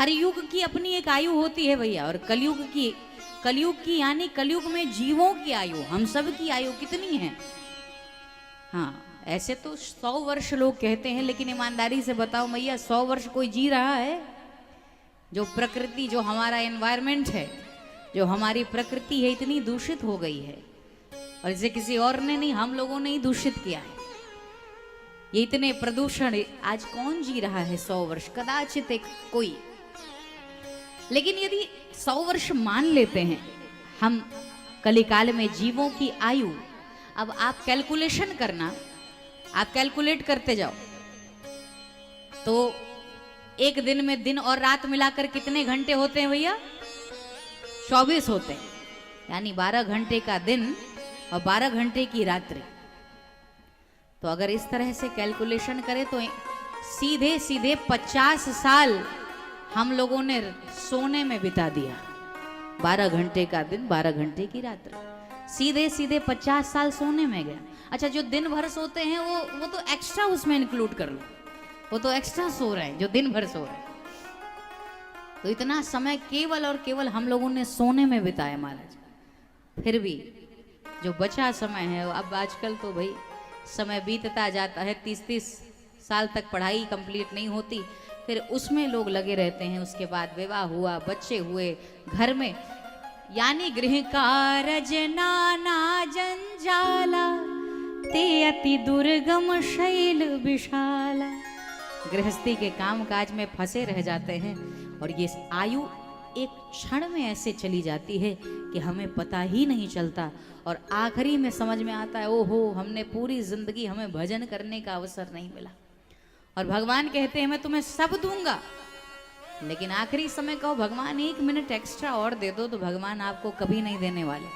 हर युग की अपनी एक आयु होती है भैया, और कलयुग की यानी कलयुग में जीवों की आयु, हम सब की आयु कितनी है? हाँ, ऐसे तो 100 वर्ष लोग कहते हैं, लेकिन ईमानदारी से बताओ मैया, 100 वर्ष कोई जी रहा है? जो प्रकृति, जो हमारा एनवायरमेंट है, जो हमारी प्रकृति है, इतनी दूषित हो गई है, और इसे किसी और ने नहीं, हम लोगों ने ही दूषित किया है। ये इतने प्रदूषण, आज कौन जी रहा है 100 वर्ष? कदाचित एक कोई। लेकिन यदि 100 वर्ष मान लेते हैं हम कलिकाल में जीवों की आयु, अब आप कैलकुलेशन करना, आप कैलकुलेट करते जाओ, तो एक दिन में दिन और रात मिलाकर कितने घंटे होते हैं भैया? 24 होते हैं, यानी 12 घंटे का दिन और 12 घंटे की रात्रि। तो अगर इस तरह से कैलकुलेशन करें तो सीधे सीधे 50 साल हम लोगों ने सोने में बिता दिया। 12 घंटे का दिन, 12 घंटे की रात्रि, सीधे सीधे 50 साल सोने में गया। अच्छा, जो दिन भर सोते हैं वो तो एक्स्ट्रा उसमें इंक्लूड कर लो, वो तो एक्स्ट्रा सो रहे हैं जो दिन भर सो रहे हैं। तो इतना समय केवल और केवल हम लोगों ने सोने में बिताया महाराज। फिर भी जो बचा समय है, अब आजकल तो भाई समय बीतता जाता है, 30-30 साल तक पढ़ाई कंप्लीट नहीं होती, फिर उसमें लोग लगे रहते हैं। उसके बाद विवाह हुआ, बच्चे हुए घर में, यानी गृह कारज नाना जंजाला, ते अति दुर्गम शैल विशाला। गृहस्थी के काम काज में फंसे रह जाते हैं, और ये आयु एक क्षण में ऐसे चली जाती है कि हमें पता ही नहीं चलता, और आखिरी में समझ में आता है, ओहो, हमने पूरी जिंदगी, हमें भजन करने का अवसर नहीं मिला। और भगवान कहते हैं मैं तुम्हें सब दूंगा, लेकिन आखिरी समय कहो भगवान 1 मिनट एक्स्ट्रा और दे दो, तो भगवान आपको कभी नहीं देने वाले।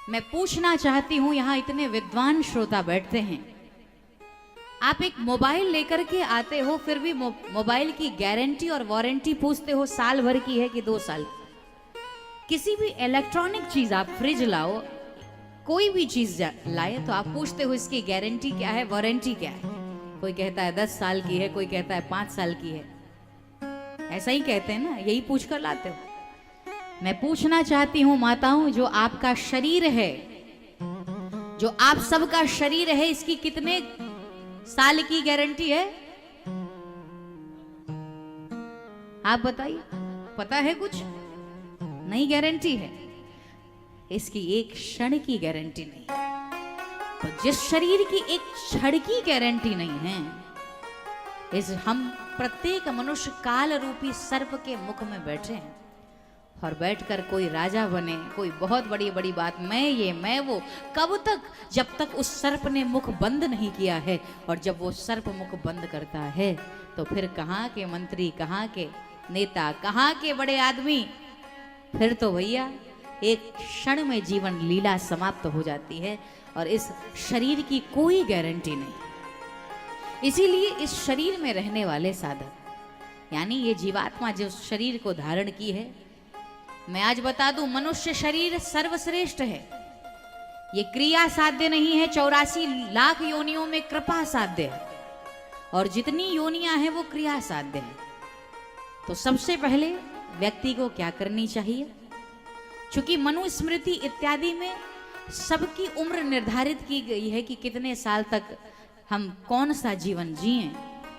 मैं पूछना चाहती हूं, यहां इतने विद्वान श्रोता बैठते हैं, आप एक मोबाइल लेकर के आते हो, फिर भी मोबाइल की गारंटी और वारंटी पूछते हो, साल भर की है कि 2 साल? किसी भी इलेक्ट्रॉनिक चीज, आप फ्रिज लाओ, कोई भी चीज लाए, तो आप पूछते हो इसकी गारंटी क्या है, वारंटी क्या है? कोई कहता है 10 साल की है, कोई कहता है 5 साल की है। ऐसा ही कहते हैं ना, यही पूछ कर लाते हो। मैं पूछना चाहती हूं माताओं, जो आपका शरीर है, जो आप सबका शरीर है, इसकी कितने साल की गारंटी है? आप बताइए, पता है कुछ? नहीं गारंटी है, इसकी एक क्षण की गारंटी नहीं। तो जिस शरीर की एक क्षण की गारंटी नहीं है, इस हम प्रत्येक मनुष्य काल रूपी सर्प के मुख में बैठे हैं, और बैठकर कोई राजा बने, कोई बहुत बड़ी बड़ी बात, मैं ये मैं वो, कब तक? जब तक उस सर्प ने मुख बंद नहीं किया है। और जब वो सर्प मुख बंद करता है, तो फिर कहाँ के मंत्री, कहाँ के नेता, कहाँ के बड़े आदमी, फिर तो भैया एक क्षण में जीवन लीला समाप्त हो जाती है, और इस शरीर की कोई गारंटी नहीं। इसीलिए इस शरीर में रहने वाले साधक, यानी ये जीवात्मा जो शरीर को धारण की है, मैं आज बता दूं, मनुष्य शरीर सर्वश्रेष्ठ है। ये क्रिया साध्य नहीं है, 84 लाख योनियों में कृपा साध्य है, और जितनी योनियां हैं वो क्रिया साध्य है। तो सबसे पहले व्यक्ति को क्या करनी चाहिए? चूंकि मनुस्मृति इत्यादि में सबकी उम्र निर्धारित की गई है कि कितने साल तक हम कौन सा जीवन जिएं,